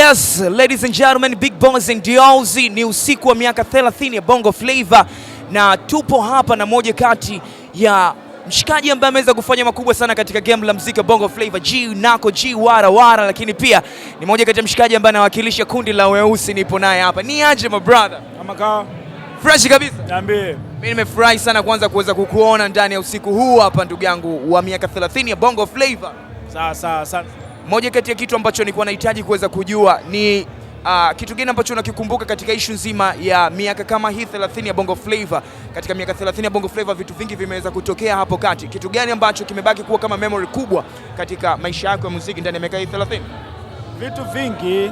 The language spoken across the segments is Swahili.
Yes, ladies and gentlemen, big boys and dolls, ni usiku wa miaka 30 ya Bongo Flava na tupo hapa na moja kati ya mshikaji ambaye ameweza kufanya makubwa sana katika game la muziki wa Bongo Flava, G Nako G Wara Wara, lakini pia ni moja kati ya mshikaji ambaye anawakilisha kundi la weusi. Nipo naye hapa. Ni aje my brother? Kama kawa. Fresh kabisa. Niambie. Mimi nimefurahi sana kwanza kuweza kukuona ndani ya usiku huu hapa ndugu yangu wa miaka 30 ya Bongo Flava. Sawa. Moja kati ya kitu ambacho nilikuwa nahitaji kuweza kujua ni kitu gani ambacho unakikumbuka katika issue nzima ya miaka kama hii 30 ya Bongo Flava. Katika miaka 30 ya Bongo Flava vitu vingi vimeweza kutokea hapo kati. Kitu gani ambacho kimebaki kuwa kama memory kubwa katika maisha yako ya muziki ndani ya miaka hii 30? Vitu vingi,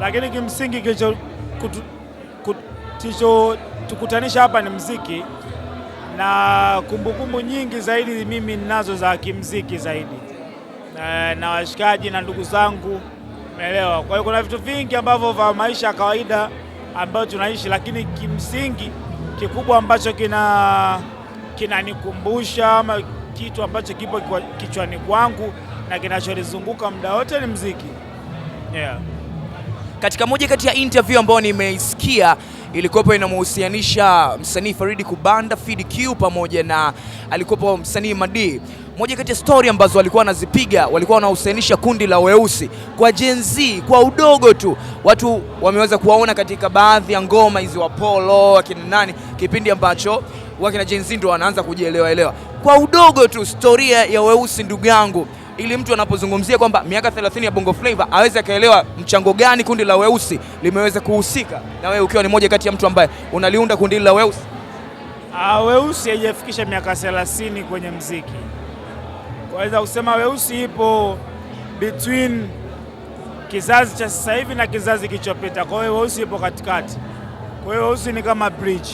lakini kimsingi tukutanisha hapa ni muziki, na kumbukumbu nyingi zaidi mimi ninazo za kimuziki zaidi na washikaji na ndugu zangu, umeelewa? Kwa hiyo kuna vitu vingi ambavyo vya maisha ya kawaida ambayo tunaishi, lakini kimsingi kikubwa ambacho kinanikumbusha ama kitu ambacho kipo kichwani kwangu na kinachonizunguka muda wote ni muziki. Yeah. Katika moja kati ya interview ambayo nimeisikia ilikuwa inamhusianisha msanii Faridi Kubanda, Fid Q pamoja na alikuwa msanii Madi. Moja kati ya story ambazo walikuwa wanazipiga, walikuwa wanahusianisha kundi la weusi kwa Gen Z, kwa udogo tu. Watu wameweza kuwaona katika baadhi ya ngoma hizi wa Polo, akina nani, kipindi ambacho wakina Gen Z ndio wanaanza kujielewa. Kwa udogo tu storia ya weusi ndugu yangu, ili mtu anapozungumzia kwamba miaka 30 ya Bongo Flava aweze akaelewa mchango gani kundi la weusi limeweza kuhusika, na wewe ukiwa ni moja kati ya mtu ambaye unaliunda kundi la weusi. Weusi haijafikisha miaka 30 kwenye muziki. Waweza kusema weusi ipo between kizazi cha sasa hivi na kizazi kilichopita. Kwa hiyo weusi ipo katikati. Kwa hiyo weusi ni kama bridge.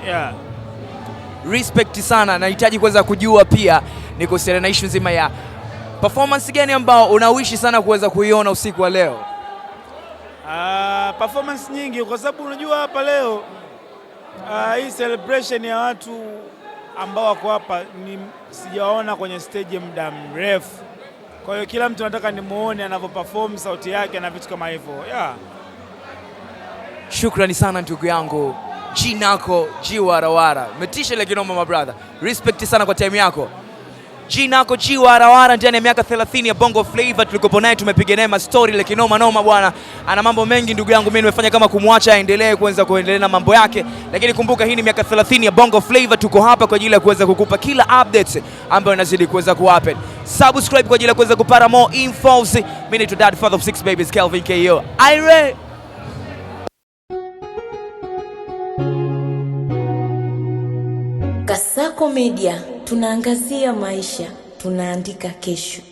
Yeah. Respect sana. Nahitaji kuweza kujua pia ni kuhusiana na issue nzima ya performance gani ambao unawishi sana kuweza kuiona usiku wa leo? Performance nyingi, kwa sababu unajua hapa leo hii celebration ya watu ambao wako hapa ni sijaona kwenye stage muda mrefu. Kwa hiyo kila mtu anataka nimuone anavyoperform, sauti yake na vitu kama hivyo. Yeah. Shukrani sana ndugu yangu G Nako G Wara Wara. Metisha like no my brother. Respect sana kwa time yako. G Nako G Wara Wara ndani ya miaka 30 ya Bongo Flava, tulikopo naye tumepiga naye story like noma bwana. Ana mambo mengi ndugu yangu, mimi nimefanya kama kumwacha aendelee kuendelea na mambo yake, lakini kumbuka hii ni miaka 30 ya Bongo Flava. Tuko hapa kwa ajili ya kuweza kukupa kila updates ambayo inazidi kuweza kuhappen. Subscribe kwa ajili ya kuweza kupata more infos. Mimi ni dad father of 6 babies Kelvin KO. Ire Kasako Media, tunaangazia maisha, tunaandika kesho.